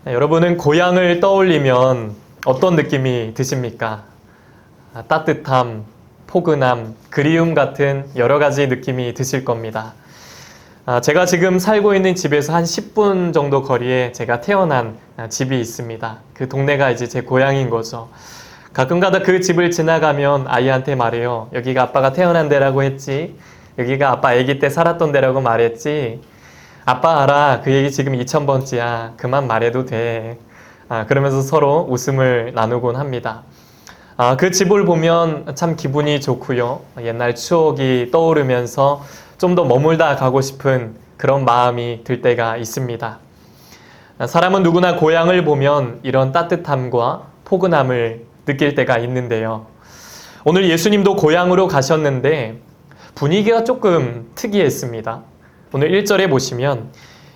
여러분은 고향을 떠올리면 어떤 느낌이 드십니까? 따뜻함, 포근함, 그리움 같은 여러 가지 느낌이 드실 겁니다. 제가 지금 살고 있는 집에서 한 10분 정도 거리에 제가 태어난 집이 있습니다. 그 동네가 이제 제 고향인 거죠. 가끔가다 그 집을 지나가면 아이한테 말해요. 여기가 아빠가 태어난 데라고 했지. 여기가 아빠 아기 때 살았던 데라고 말했지. 아빠 알아. 그 얘기 지금 2000번째야. 그만 말해도 돼. 그러면서 서로 웃음을 나누곤 합니다. 그 집을 보면 참 기분이 좋고요. 옛날 추억이 떠오르면서 좀 더 머물다 가고 싶은 그런 마음이 들 때가 있습니다. 사람은 누구나 고향을 보면 이런 따뜻함과 포근함을 느낄 때가 있는데요. 오늘 예수님도 고향으로 가셨는데 분위기가 조금 특이했습니다. 오늘 1절에 보시면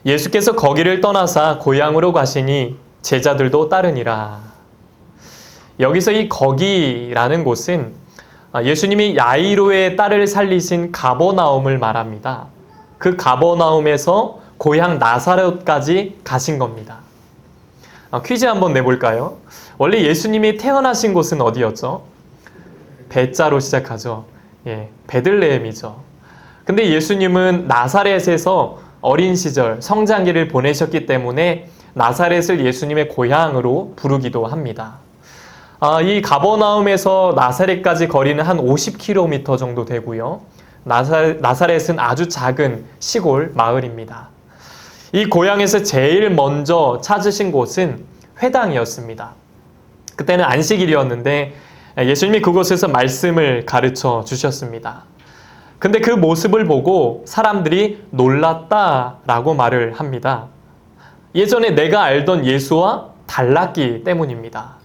예수께서 거기를 떠나사 고향으로 가시니 제자들도 따르니라. 여기서 이 거기라는 곳은 예수님이 야이로의 딸을 살리신 가버나움을 말합니다. 그 가버나움에서 고향 나사렛까지 가신 겁니다. 퀴즈 한번 내볼까요? 원래 예수님이 태어나신 곳은 어디였죠? 배자로 시작하죠. 베들레헴이죠. 근데 예수님은 나사렛에서 어린 시절 성장기를 보내셨기 때문에 나사렛을 예수님의 고향으로 부르기도 합니다. 이 가버나움에서 나사렛까지 거리는 한 50km 정도 되고요. 나사렛은 아주 작은 시골 마을입니다. 이 고향에서 제일 먼저 찾으신 곳은 회당이었습니다. 그때는 안식일이었는데 예수님이 그곳에서 말씀을 가르쳐 주셨습니다. 근데 그 모습을 보고 사람들이 놀랐다라고 말을 합니다. 예전에 내가 알던 예수와 달랐기 때문입니다.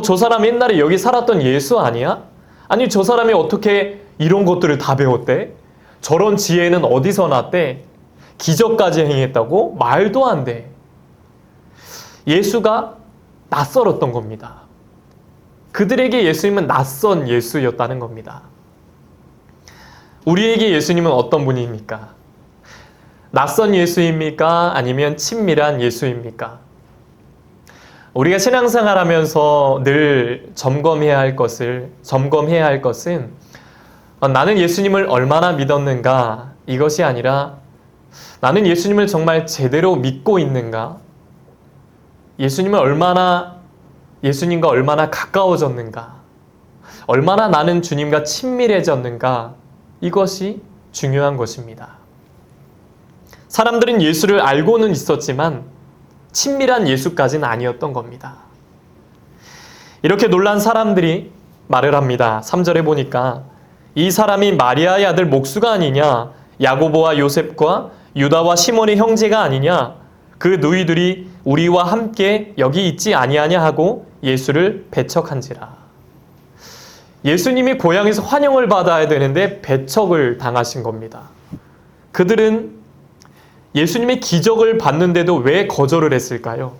저 사람 옛날에 여기 살았던 예수 아니야? 아니, 저 사람이 어떻게 이런 것들을 다 배웠대? 저런 지혜는 어디서 났대? 기적까지 행했다고? 말도 안 돼. 예수가 낯설었던 겁니다. 그들에게 예수님은 낯선 예수였다는 겁니다. 우리에게 예수님은 어떤 분입니까? 낯선 예수입니까? 아니면 친밀한 예수입니까? 우리가 신앙생활 하면서 늘 점검해야 할 것은 나는 예수님을 얼마나 믿었는가? 이것이 아니라 나는 예수님을 정말 제대로 믿고 있는가? 예수님과 얼마나 가까워졌는가? 얼마나 나는 주님과 친밀해졌는가? 이것이 중요한 것입니다. 사람들은 예수를 알고는 있었지만 친밀한 예수까지는 아니었던 겁니다. 이렇게 놀란 사람들이 말을 합니다. 3절에 보니까 이 사람이 마리아의 아들 목수가 아니냐? 야고보와 요셉과 유다와 시몬의 형제가 아니냐? 그 누이들이 우리와 함께 여기 있지 아니하냐 하고 예수를 배척한지라. 예수님이 고향에서 환영을 받아야 되는데 배척을 당하신 겁니다. 그들은 예수님의 기적을 봤는데도 왜 거절을 했을까요?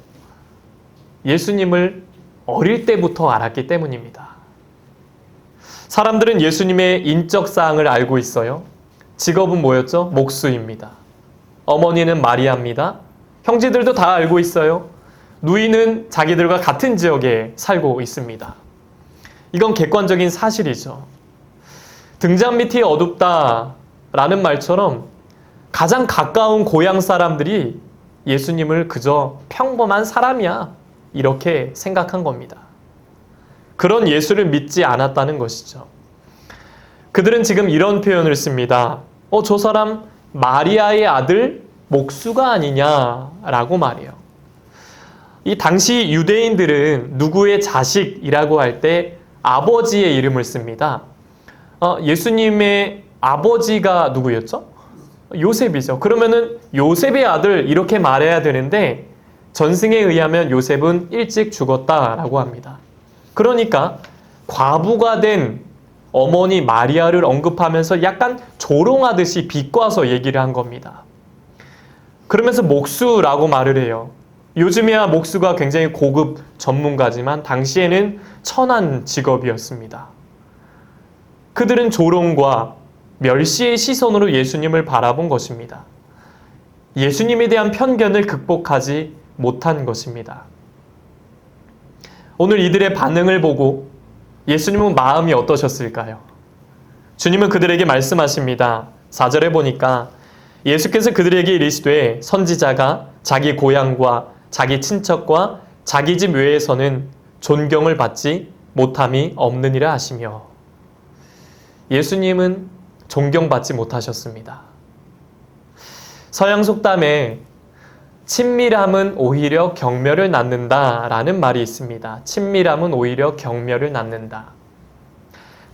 예수님을 어릴 때부터 알았기 때문입니다. 사람들은 예수님의 인적 사항을 알고 있어요. 직업은 뭐였죠? 목수입니다. 어머니는 마리아입니다. 형제들도 다 알고 있어요. 누이는 자기들과 같은 지역에 살고 있습니다. 이건 객관적인 사실이죠. 등잔 밑이 어둡다라는 말처럼 가장 가까운 고향 사람들이 예수님을 그저 평범한 사람이야 이렇게 생각한 겁니다. 그런 예수를 믿지 않았다는 것이죠. 그들은 지금 이런 표현을 씁니다. 저 사람 마리아의 아들 목수가 아니냐라고 말해요. 이 당시 유대인들은 누구의 자식이라고 할 때 아버지의 이름을 씁니다. 예수님의 아버지가 누구였죠? 요셉이죠. 그러면은 요셉의 아들 이렇게 말해야 되는데 전승에 의하면 요셉은 일찍 죽었다라고 합니다. 그러니까 과부가 된 어머니 마리아를 언급하면서 약간 조롱하듯이 비꼬아서 얘기를 한 겁니다. 그러면서 목수라고 말을 해요. 요즘에야 목수가 굉장히 고급 전문가지만 당시에는 천한 직업이었습니다. 그들은 조롱과 멸시의 시선으로 예수님을 바라본 것입니다. 예수님에 대한 편견을 극복하지 못한 것입니다. 오늘 이들의 반응을 보고 예수님은 마음이 어떠셨을까요? 주님은 그들에게 말씀하십니다. 4절에 보니까 예수께서 그들에게 이르시되 선지자가 자기 고향과 자기 친척과 자기 집 외에서는 존경을 받지 못함이 없느니라 하시며, 예수님은 존경받지 못하셨습니다. 서양 속담에 친밀함은 오히려 경멸을 낳는다라는 말이 있습니다. 친밀함은 오히려 경멸을 낳는다.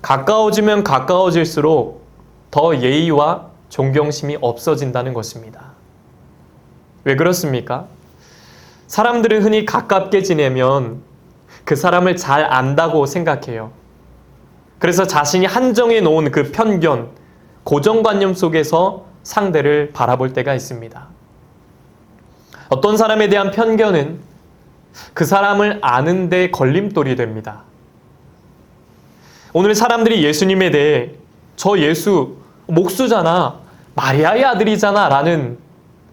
가까워지면 가까워질수록 더 예의와 존경심이 없어진다는 것입니다. 왜 그렇습니까? 사람들은 흔히 가깝게 지내면 그 사람을 잘 안다고 생각해요. 그래서 자신이 한정해 놓은 그 편견, 고정관념 속에서 상대를 바라볼 때가 있습니다. 어떤 사람에 대한 편견은 그 사람을 아는 데 걸림돌이 됩니다. 오늘 사람들이 예수님에 대해 저 예수 목수잖아, 마리아의 아들이잖아 라는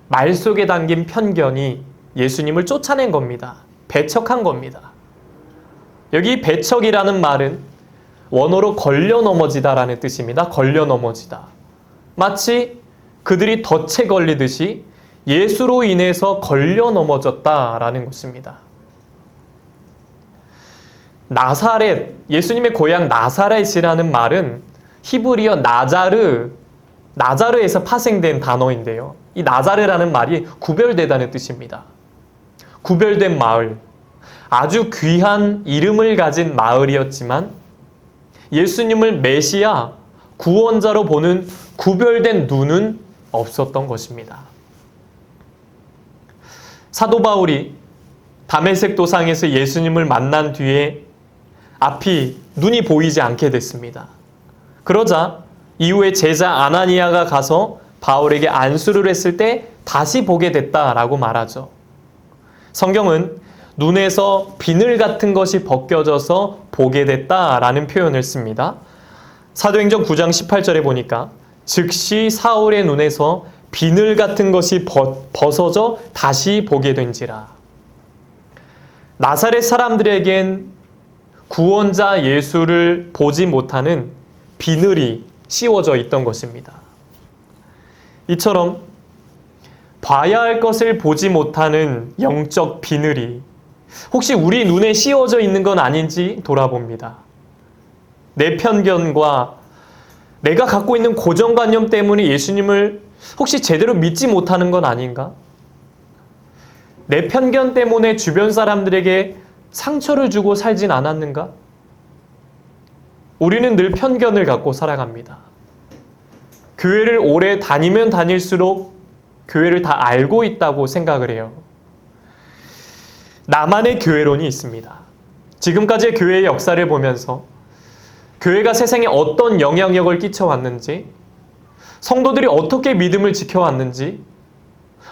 말 속에 담긴 편견이 예수님을 쫓아낸 겁니다. 배척한 겁니다. 여기 배척이라는 말은 원어로 걸려 넘어지다 라는 뜻입니다. 걸려 넘어지다. 마치 그들이 덫에 걸리듯이 예수로 인해서 걸려 넘어졌다라는 것입니다. 나사렛, 예수님의 고향 나사렛이라는 말은 히브리어 나자르에서 파생된 단어인데요. 이 나자르라는 말이 구별되다는 뜻입니다. 구별된 마을, 아주 귀한 이름을 가진 마을이었지만 예수님을 메시아, 구원자로 보는 구별된 눈은 없었던 것입니다. 사도 바울이 다메섹 도상에서 예수님을 만난 뒤에 눈이 보이지 않게 됐습니다. 그러자 이후에 제자 아나니아가 가서 바울에게 안수를 했을 때 다시 보게 됐다라고 말하죠. 성경은 눈에서 비늘 같은 것이 벗겨져서 보게 됐다라는 표현을 씁니다. 사도행전 9장 18절에 보니까 즉시 사울의 눈에서 비늘 같은 것이 벗어져 다시 보게 된지라. 나사렛 사람들에겐 구원자 예수를 보지 못하는 비늘이 씌워져 있던 것입니다. 이처럼 봐야 할 것을 보지 못하는 영적 비늘이 혹시 우리 눈에 씌워져 있는 건 아닌지 돌아봅니다. 내 편견과 내가 갖고 있는 고정관념 때문에 예수님을 혹시 제대로 믿지 못하는 건 아닌가? 내 편견 때문에 주변 사람들에게 상처를 주고 살진 않았는가? 우리는 늘 편견을 갖고 살아갑니다. 교회를 오래 다니면 다닐수록 교회를 다 알고 있다고 생각을 해요. 나만의 교회론이 있습니다. 지금까지의 교회의 역사를 보면서 교회가 세상에 어떤 영향력을 끼쳐왔는지, 성도들이 어떻게 믿음을 지켜왔는지,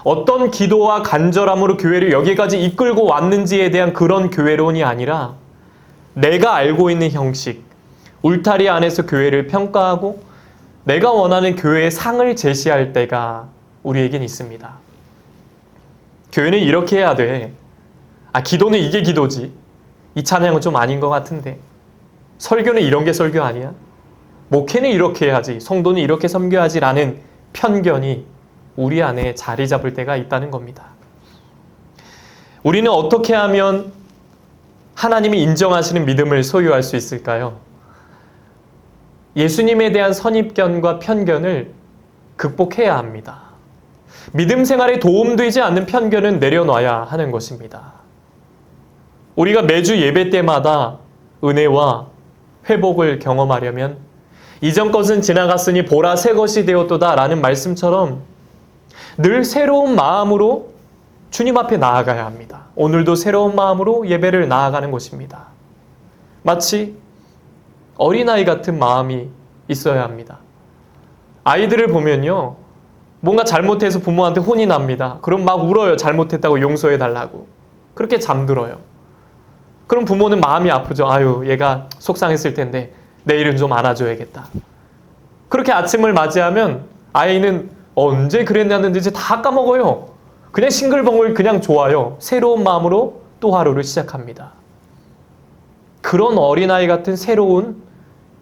어떤 기도와 간절함으로 교회를 여기까지 이끌고 왔는지에 대한 그런 교회론이 아니라 내가 알고 있는 형식, 울타리 안에서 교회를 평가하고 내가 원하는 교회의 상을 제시할 때가 우리에겐 있습니다. 교회는 이렇게 해야 돼. 기도는 이게 기도지. 이 찬양은 좀 아닌 것 같은데. 설교는 이런 게 설교 아니야? 목회는 이렇게 해야지. 성도는 이렇게 섬겨야지 라는 편견이 우리 안에 자리 잡을 때가 있다는 겁니다. 우리는 어떻게 하면 하나님이 인정하시는 믿음을 소유할 수 있을까요? 예수님에 대한 선입견과 편견을 극복해야 합니다. 믿음 생활에 도움되지 않는 편견은 내려놔야 하는 것입니다. 우리가 매주 예배 때마다 은혜와 회복을 경험하려면 이전 것은 지나갔으니 보라 새 것이 되었도다 라는 말씀처럼 늘 새로운 마음으로 주님 앞에 나아가야 합니다. 오늘도 새로운 마음으로 예배를 나아가는 것입니다. 마치 어린아이 같은 마음이 있어야 합니다. 아이들을 보면요, 뭔가 잘못해서 부모한테 혼이 납니다. 그럼 막 울어요. 잘못했다고 용서해달라고. 그렇게 잠들어요. 그럼 부모는 마음이 아프죠. 아유, 얘가 속상했을 텐데 내일은 좀 안아줘야겠다. 그렇게 아침을 맞이하면 아이는 언제 그랬냐는 듯이 다 까먹어요. 그냥 싱글벙글 그냥 좋아요. 새로운 마음으로 또 하루를 시작합니다. 그런 어린아이 같은 새로운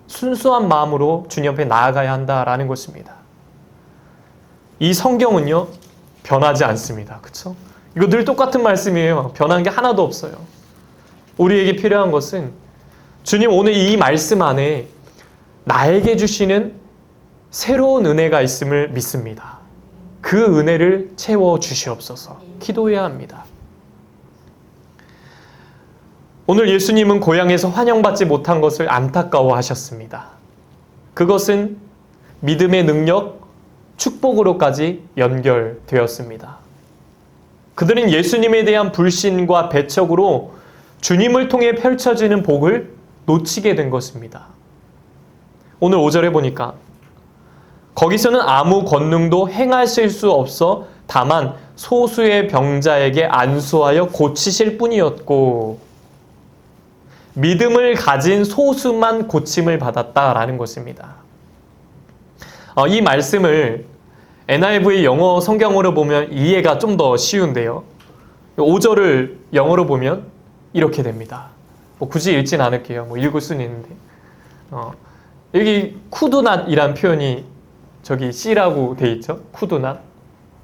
순수한 마음으로 주님 앞에 나아가야 한다라는 것입니다. 이 성경은요, 변하지 않습니다. 그렇죠? 이거 늘 똑같은 말씀이에요. 변한 게 하나도 없어요. 우리에게 필요한 것은 주님 오늘 이 말씀 안에 나에게 주시는 새로운 은혜가 있음을 믿습니다. 그 은혜를 채워 주시옵소서 기도해야 합니다. 오늘 예수님은 고향에서 환영받지 못한 것을 안타까워하셨습니다. 그것은 믿음의 능력, 축복으로까지 연결되었습니다. 그들은 예수님에 대한 불신과 배척으로 주님을 통해 펼쳐지는 복을 놓치게 된 것입니다. 오늘 5절에 보니까 거기서는 아무 권능도 행하실 수 없어 다만 소수의 병자에게 안수하여 고치실 뿐이었고 믿음을 가진 소수만 고침을 받았다라는 것입니다. 이 말씀을 NIV 영어 성경으로 보면 이해가 좀 더 쉬운데요. 5절을 영어로 보면 이렇게 됩니다. 굳이 읽진 않을게요. 읽을 수는 있는데. 여기 쿠드낫이란 표현이 저기 C라고 돼 있죠. 쿠드낫.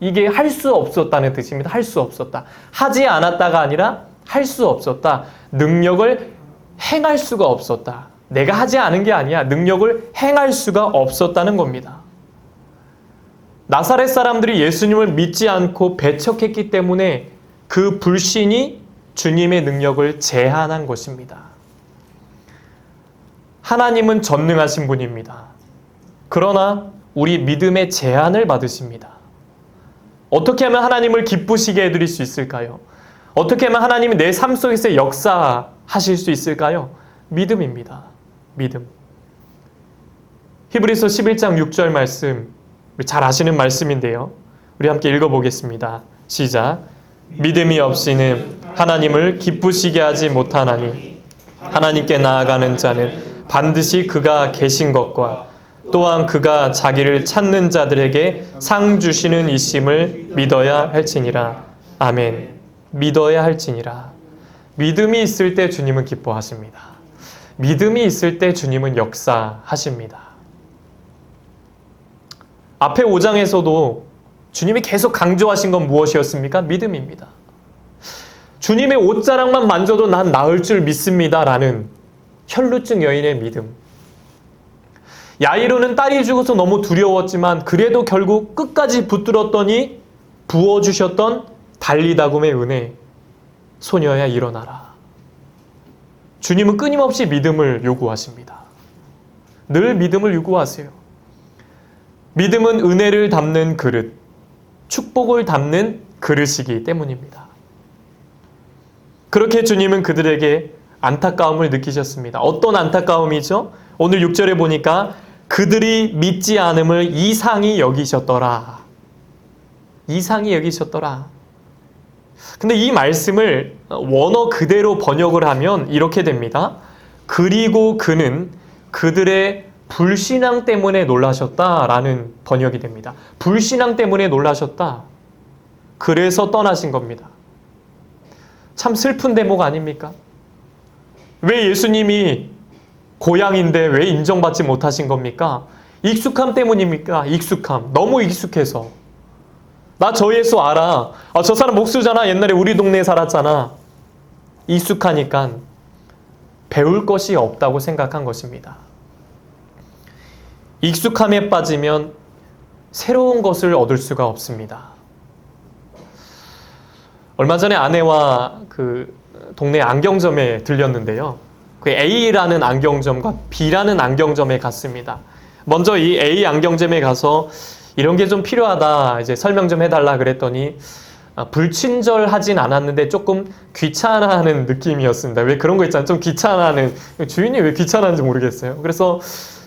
이게 할 수 없었다는 뜻입니다. 할 수 없었다. 하지 않았다가 아니라 할 수 없었다. 능력을 행할 수가 없었다. 내가 하지 않은 게 아니야. 능력을 행할 수가 없었다는 겁니다. 나사렛 사람들이 예수님을 믿지 않고 배척했기 때문에 그 불신이 주님의 능력을 제한한 것입니다. 하나님은 전능하신 분입니다. 그러나 우리 믿음의 제한을 받으십니다. 어떻게 하면 하나님을 기쁘시게 해드릴 수 있을까요? 어떻게 하면 하나님이 내 삶 속에서 역사하실 수 있을까요? 믿음입니다. 믿음. 히브리서 11장 6절 말씀, 잘 아시는 말씀인데요. 우리 함께 읽어보겠습니다. 시작. 믿음이 없이는 하나님을 기쁘시게 하지 못하나니 하나님께 나아가는 자는 반드시 그가 계신 것과 또한 그가 자기를 찾는 자들에게 상 주시는 이심을 믿어야 할지니라. 아멘. 믿어야 할지니라. 믿음이 있을 때 주님은 기뻐하십니다. 믿음이 있을 때 주님은 역사하십니다. 앞에 5장에서도 주님이 계속 강조하신 건 무엇이었습니까? 믿음입니다. 주님의 옷자락만 만져도 난 나을 줄 믿습니다. 라는 혈루증 여인의 믿음. 야이로는 딸이 죽어서 너무 두려웠지만 그래도 결국 끝까지 붙들었더니 부어주셨던 달리다굼의 은혜. 소녀야 일어나라. 주님은 끊임없이 믿음을 요구하십니다. 늘 믿음을 요구하세요. 믿음은 은혜를 담는 그릇, 축복을 담는 그릇이기 때문입니다. 그렇게 주님은 그들에게 안타까움을 느끼셨습니다. 어떤 안타까움이죠? 오늘 6절에 보니까 그들이 믿지 않음을 이상히 여기셨더라. 이상히 여기셨더라. 근데 이 말씀을 원어 그대로 번역을 하면 이렇게 됩니다. 그리고 그는 그들의 불신앙 때문에 놀라셨다라는 번역이 됩니다. 불신앙 때문에 놀라셨다. 그래서 떠나신 겁니다. 참 슬픈 대목 아닙니까? 왜 예수님이 고향인데 왜 인정받지 못하신 겁니까? 익숙함 때문입니까? 익숙함. 너무 익숙해서. 나 저 예수 알아. 저 사람 목수잖아. 옛날에 우리 동네에 살았잖아. 익숙하니까 배울 것이 없다고 생각한 것입니다. 익숙함에 빠지면 새로운 것을 얻을 수가 없습니다. 얼마 전에 아내와 그 동네 안경점에 들렸는데요. 그 A라는 안경점과 B라는 안경점에 갔습니다. 먼저 이 A 안경점에 가서 이런 게 좀 필요하다. 이제 설명 좀 해달라 그랬더니 불친절하진 않았는데 조금 귀찮아하는 느낌이었습니다. 왜 그런 거 있잖아요. 좀 귀찮아하는, 주인이 왜 귀찮아하는지 모르겠어요. 그래서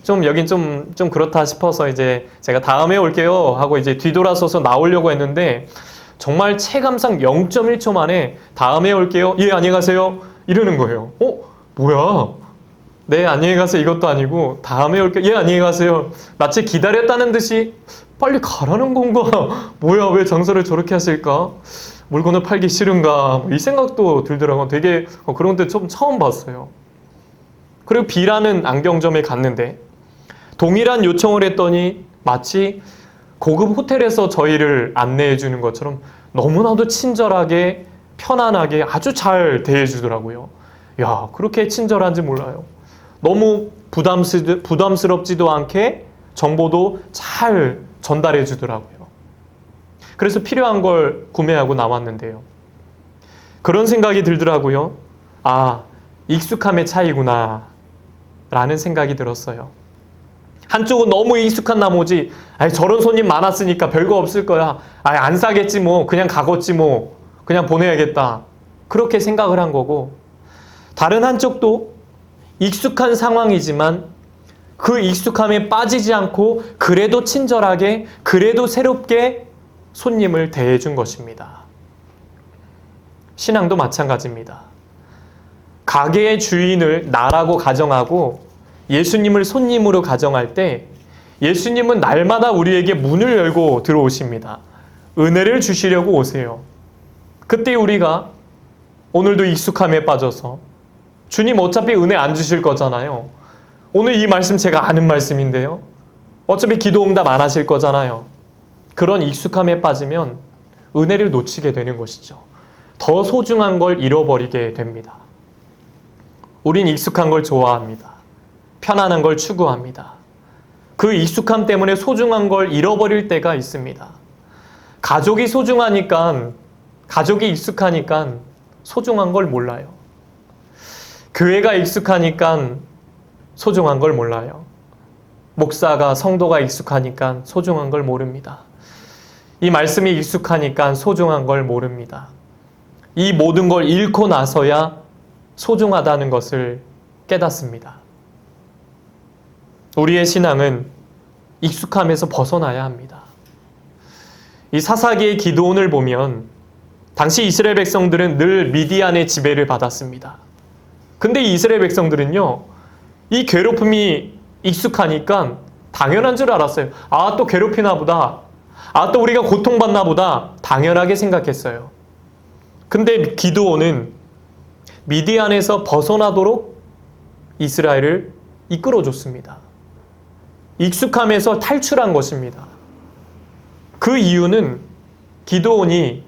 좀 여긴 좀 그렇다 싶어서 이제 제가 다음에 올게요 하고 이제 뒤돌아서서 나오려고 했는데 정말 체감상 0.1초 만에 다음에 올게요. 예, 안녕히 가세요. 이러는 거예요. 뭐야? 네, 안녕히 가세요. 이것도 아니고 다음에 올게요. 예, 안녕히 가세요. 마치 기다렸다는 듯이 빨리 가라는 건가? 뭐야, 왜 장사를 저렇게 하실까? 물건을 팔기 싫은가? 이 생각도 들더라고요. 되게 그런 데 좀 처음 봤어요. 그리고 B라는 안경점에 갔는데 동일한 요청을 했더니 마치 고급 호텔에서 저희를 안내해 주는 것처럼 너무나도 친절하게 편안하게 아주 잘 대해 주더라고요. 야, 그렇게 친절한지 몰라요. 너무 부담스럽지도 않게 정보도 잘 전달해 주더라고요. 그래서 필요한 걸 구매하고 나왔는데요. 그런 생각이 들더라고요. 아, 익숙함의 차이구나 라는 생각이 들었어요. 한쪽은 너무 익숙한 나머지 저런 손님 많았으니까 별거 없을 거야. 안 사겠지 뭐. 그냥 가겠지 뭐. 그냥 보내야겠다. 그렇게 생각을 한 거고, 다른 한쪽도 익숙한 상황이지만 그 익숙함에 빠지지 않고 그래도 친절하게, 그래도 새롭게 손님을 대해준 것입니다. 신앙도 마찬가지입니다. 가게의 주인을 나라고 가정하고 예수님을 손님으로 가정할 때 예수님은 날마다 우리에게 문을 열고 들어오십니다. 은혜를 주시려고 오세요. 그때 우리가 오늘도 익숙함에 빠져서 주님 어차피 은혜 안 주실 거잖아요. 오늘 이 말씀 제가 아는 말씀인데요. 어차피 기도 응답 안 하실 거잖아요. 그런 익숙함에 빠지면 은혜를 놓치게 되는 것이죠. 더 소중한 걸 잃어버리게 됩니다. 우린 익숙한 걸 좋아합니다. 편안한 걸 추구합니다. 그 익숙함 때문에 소중한 걸 잃어버릴 때가 있습니다. 가족이 소중하니까, 가족이 익숙하니까 소중한 걸 몰라요. 교회가 익숙하니까 소중한 걸 몰라요. 목사가, 성도가 익숙하니까 소중한 걸 모릅니다. 이 말씀이 익숙하니까 소중한 걸 모릅니다. 이 모든 걸 잃고 나서야 소중하다는 것을 깨닫습니다. 우리의 신앙은 익숙함에서 벗어나야 합니다. 이 사사기의 기드온을 보면 당시 이스라엘 백성들은 늘 미디안의 지배를 받았습니다. 근데 이스라엘 백성들은요, 이 괴롭힘이 익숙하니까 당연한 줄 알았어요. 아, 또 괴롭히나 보다. 아, 또 우리가 고통받나 보다. 당연하게 생각했어요. 근데 기드온은 미디안에서 벗어나도록 이스라엘을 이끌어줬습니다. 익숙함에서 탈출한 것입니다. 그 이유는 기드온이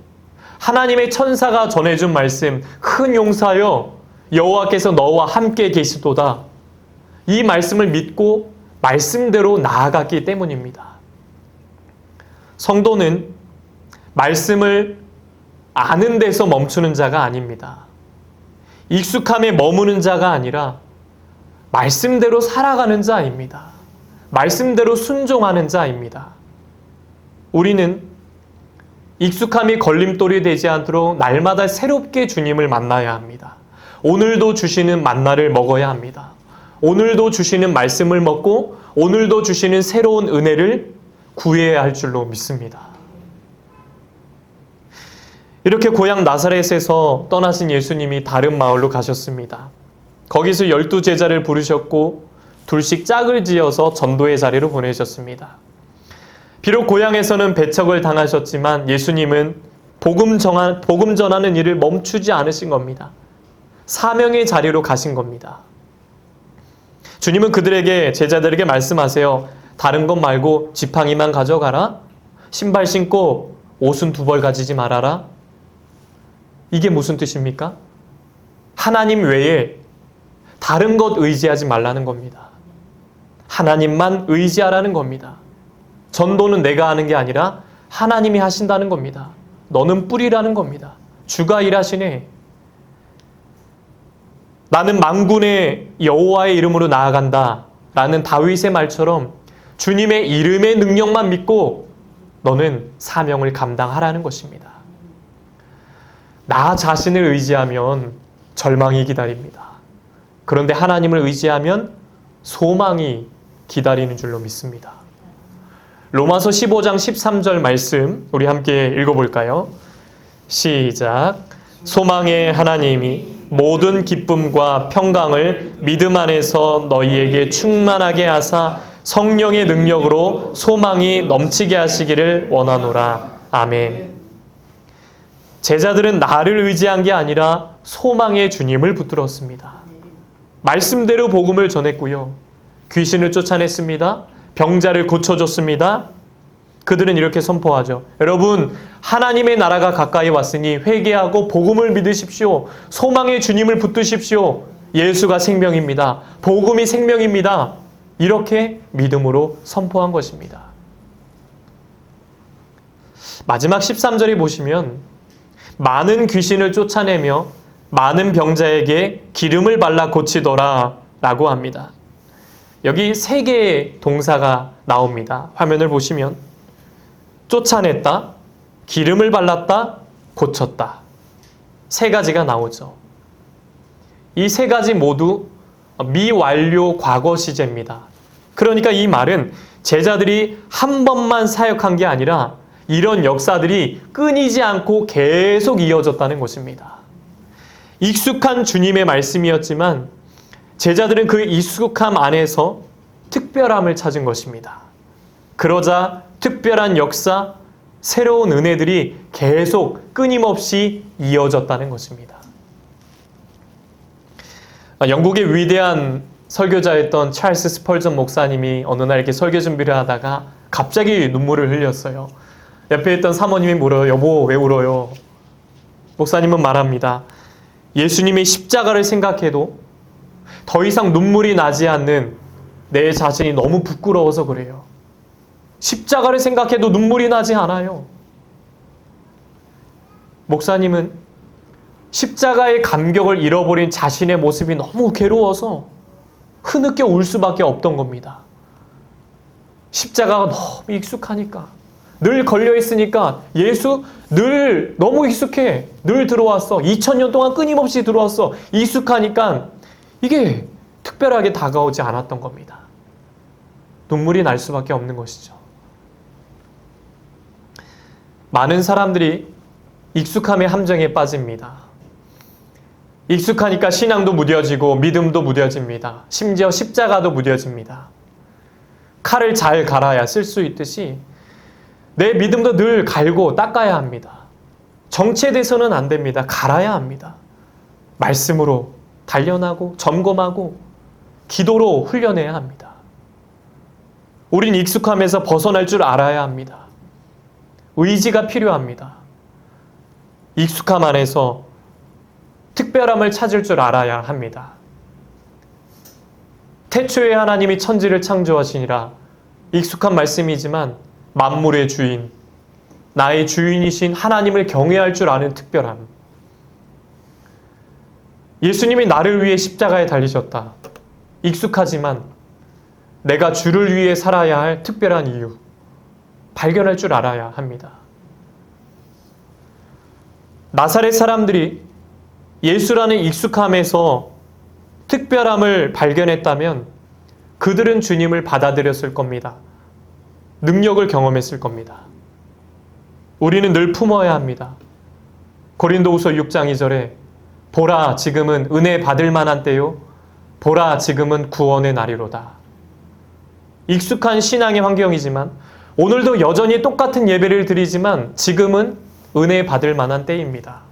하나님의 천사가 전해준 말씀, 큰 용사여 여호와께서 너와 함께 계시도다, 이 말씀을 믿고 말씀대로 나아갔기 때문입니다. 성도는 말씀을 아는 데서 멈추는 자가 아닙니다. 익숙함에 머무는 자가 아니라 말씀대로 살아가는 자입니다. 말씀대로 순종하는 자입니다. 우리는 익숙함이 걸림돌이 되지 않도록 날마다 새롭게 주님을 만나야 합니다. 오늘도 주시는 만나를 먹어야 합니다. 오늘도 주시는 말씀을 먹고 오늘도 주시는 새로운 은혜를 구해야 할 줄로 믿습니다. 이렇게 고향 나사렛에서 떠나신 예수님이 다른 마을로 가셨습니다. 거기서 12제자를 부르셨고 둘씩 짝을 지어서 전도의 자리로 보내셨습니다. 비록 고향에서는 배척을 당하셨지만 예수님은 복음 전하는 일을 멈추지 않으신 겁니다. 사명의 자리로 가신 겁니다. 주님은 그들에게, 제자들에게 말씀하세요. 다른 것 말고 지팡이만 가져가라. 신발 신고 옷은 2벌 가지지 말아라. 이게 무슨 뜻입니까? 하나님 외에 다른 것 의지하지 말라는 겁니다. 하나님만 의지하라는 겁니다. 전도는 내가 하는 게 아니라 하나님이 하신다는 겁니다. 너는 뿌리라는 겁니다. 주가 일하시네. 나는 만군의 여호와의 이름으로 나아간다 라는 다윗의 말처럼 주님의 이름의 능력만 믿고 너는 사명을 감당하라는 것입니다. 나 자신을 의지하면 절망이 기다립니다. 그런데 하나님을 의지하면 소망이 기다리는 줄로 믿습니다. 로마서 15장 13절 말씀 우리 함께 읽어볼까요? 시작. 소망의 하나님이 모든 기쁨과 평강을 믿음 안에서 너희에게 충만하게 하사 성령의 능력으로 소망이 넘치게 하시기를 원하노라. 아멘. 제자들은 나를 의지한 게 아니라 소망의 주님을 붙들었습니다. 말씀대로 복음을 전했고요. 귀신을 쫓아냈습니다. 병자를 고쳐줬습니다. 그들은 이렇게 선포하죠. 여러분, 하나님의 나라가 가까이 왔으니 회개하고 복음을 믿으십시오. 소망의 주님을 붙드십시오. 예수가 생명입니다. 복음이 생명입니다. 이렇게 믿음으로 선포한 것입니다. 마지막 13절에 보시면 많은 귀신을 쫓아내며 많은 병자에게 기름을 발라 고치더라 라고 합니다. 여기 세 개의 동사가 나옵니다. 화면을 보시면 쫓아냈다, 기름을 발랐다, 고쳤다. 세 가지가 나오죠. 이 세 가지 모두 미완료 과거 시제입니다. 그러니까 이 말은 제자들이 한 번만 사역한 게 아니라 이런 역사들이 끊이지 않고 계속 이어졌다는 것입니다. 익숙한 주님의 말씀이었지만 제자들은 그 익숙함 안에서 특별함을 찾은 것입니다. 그러자 특별한 역사, 새로운 은혜들이 계속 끊임없이 이어졌다는 것입니다. 영국의 위대한 설교자였던 찰스 스펄전 목사님이 어느 날 이렇게 설교 준비를 하다가 갑자기 눈물을 흘렸어요. 옆에 있던 사모님이 물어요. 여보, 왜 울어요? 목사님은 말합니다. 예수님의 십자가를 생각해도 더 이상 눈물이 나지 않는 내 자신이 너무 부끄러워서 그래요. 십자가를 생각해도 눈물이 나지 않아요. 목사님은 십자가의 감격을 잃어버린 자신의 모습이 너무 괴로워서 흐느껴 울 수밖에 없던 겁니다. 십자가가 너무 익숙하니까, 늘 걸려있으니까 예수 늘 너무 익숙해. 늘 들어왔어. 2000년 동안 끊임없이 들어왔어. 익숙하니까 이게 특별하게 다가오지 않았던 겁니다. 눈물이 날 수밖에 없는 것이죠. 많은 사람들이 익숙함의 함정에 빠집니다. 익숙하니까 신앙도 무뎌지고 믿음도 무뎌집니다. 심지어 십자가도 무뎌집니다. 칼을 잘 갈아야 쓸 수 있듯이 내 믿음도 늘 갈고 닦아야 합니다. 정체돼서는 안 됩니다. 갈아야 합니다. 말씀으로 단련하고 점검하고 기도로 훈련해야 합니다. 우린 익숙함에서 벗어날 줄 알아야 합니다. 의지가 필요합니다. 익숙함 안에서 특별함을 찾을 줄 알아야 합니다. 태초에 하나님이 천지를 창조하시니라. 익숙한 말씀이지만 만물의 주인, 나의 주인이신 하나님을 경외할 줄 아는 특별함. 예수님이 나를 위해 십자가에 달리셨다. 익숙하지만 내가 주를 위해 살아야 할 특별한 이유, 발견할 줄 알아야 합니다. 나사렛 사람들이 예수라는 익숙함에서 특별함을 발견했다면 그들은 주님을 받아들였을 겁니다. 능력을 경험했을 겁니다. 우리는 늘 품어야 합니다. 고린도후서 6장 2절에 보라 지금은 은혜 받을 만한 때요 보라 지금은 구원의 날이로다. 익숙한 신앙의 환경이지만 오늘도 여전히 똑같은 예배를 드리지만 지금은 은혜 받을 만한 때입니다.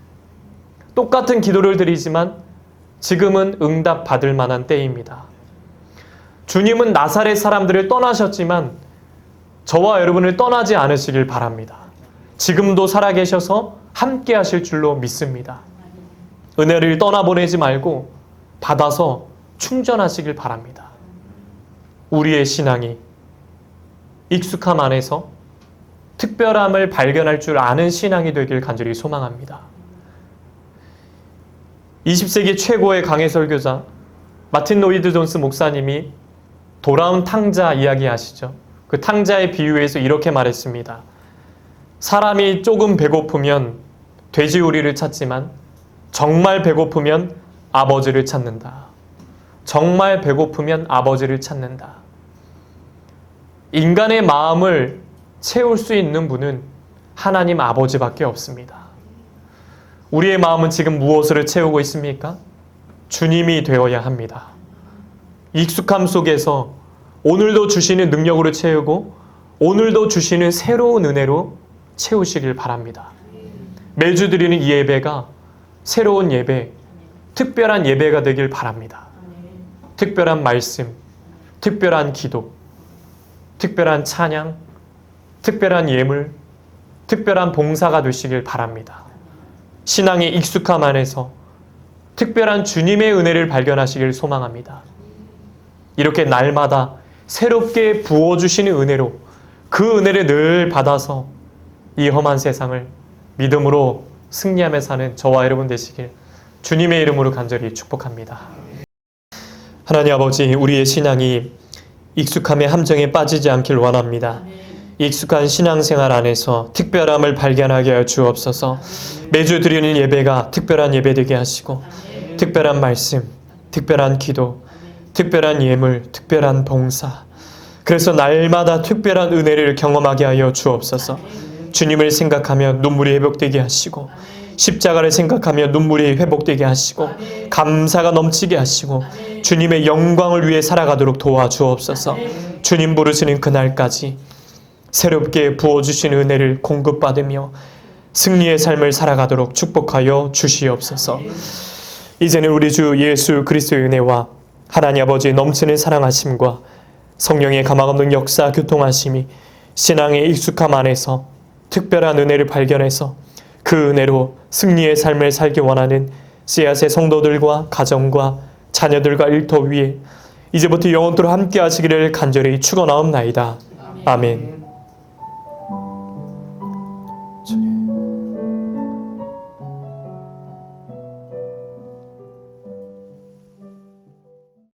똑같은 기도를 드리지만 지금은 응답 받을 만한 때입니다. 주님은 나사렛 사람들을 떠나셨지만 저와 여러분을 떠나지 않으시길 바랍니다. 지금도 살아계셔서 함께 하실 줄로 믿습니다. 은혜를 떠나보내지 말고 받아서 충전하시길 바랍니다. 우리의 신앙이 익숙함 안에서 특별함을 발견할 줄 아는 신앙이 되길 간절히 소망합니다. 20세기 최고의 강해 설교자 마틴 로이드 존스 목사님이 돌아온 탕자 이야기하시죠. 그 탕자의 비유에서 이렇게 말했습니다. 사람이 조금 배고프면 돼지우리를 찾지만 정말 배고프면 아버지를 찾는다. 정말 배고프면 아버지를 찾는다. 인간의 마음을 채울 수 있는 분은 하나님 아버지밖에 없습니다. 우리의 마음은 지금 무엇을 채우고 있습니까? 주님이 되어야 합니다. 익숙함 속에서 오늘도 주시는 능력으로 채우고 오늘도 주시는 새로운 은혜로 채우시길 바랍니다. 매주 드리는 이 예배가 새로운 예배, 특별한 예배가 되길 바랍니다. 특별한 말씀, 특별한 기도, 특별한 찬양, 특별한 예물, 특별한 봉사가 되시길 바랍니다. 신앙의 익숙함 안에서 특별한 주님의 은혜를 발견하시길 소망합니다. 이렇게 날마다 새롭게 부어주시는 은혜로 그 은혜를 늘 받아서 이 험한 세상을 믿음으로 승리하며 사는 저와 여러분 되시길 주님의 이름으로 간절히 축복합니다. 하나님 아버지, 우리의 신앙이 익숙함의 함정에 빠지지 않길 원합니다. 익숙한 신앙생활 안에서 특별함을 발견하게 하여 주옵소서. 매주 드리는 예배가 특별한 예배 되게 하시고 특별한 말씀, 특별한 기도, 특별한 예물, 특별한 봉사, 그래서 날마다 특별한 은혜를 경험하게 하여 주옵소서. 주님을 생각하며 눈물이 회복되게 하시고 십자가를 생각하며 눈물이 회복되게 하시고 감사가 넘치게 하시고 주님의 영광을 위해 살아가도록 도와주옵소서. 주님 부르시는 그날까지 새롭게 부어주신 은혜를 공급받으며 승리의 삶을 살아가도록 축복하여 주시옵소서. 이제는 우리 주 예수 그리스도의 은혜와 하나님 아버지의 넘치는 사랑하심과 성령의 가망없는 역사 교통하심이 신앙의 익숙함 안에서 특별한 은혜를 발견해서 그 은혜로 승리의 삶을 살기 원하는 씨앗의 성도들과 가정과 자녀들과 일터 위에 이제부터 영원토록 함께 하시기를 간절히 축원하옵나이다. 아멘.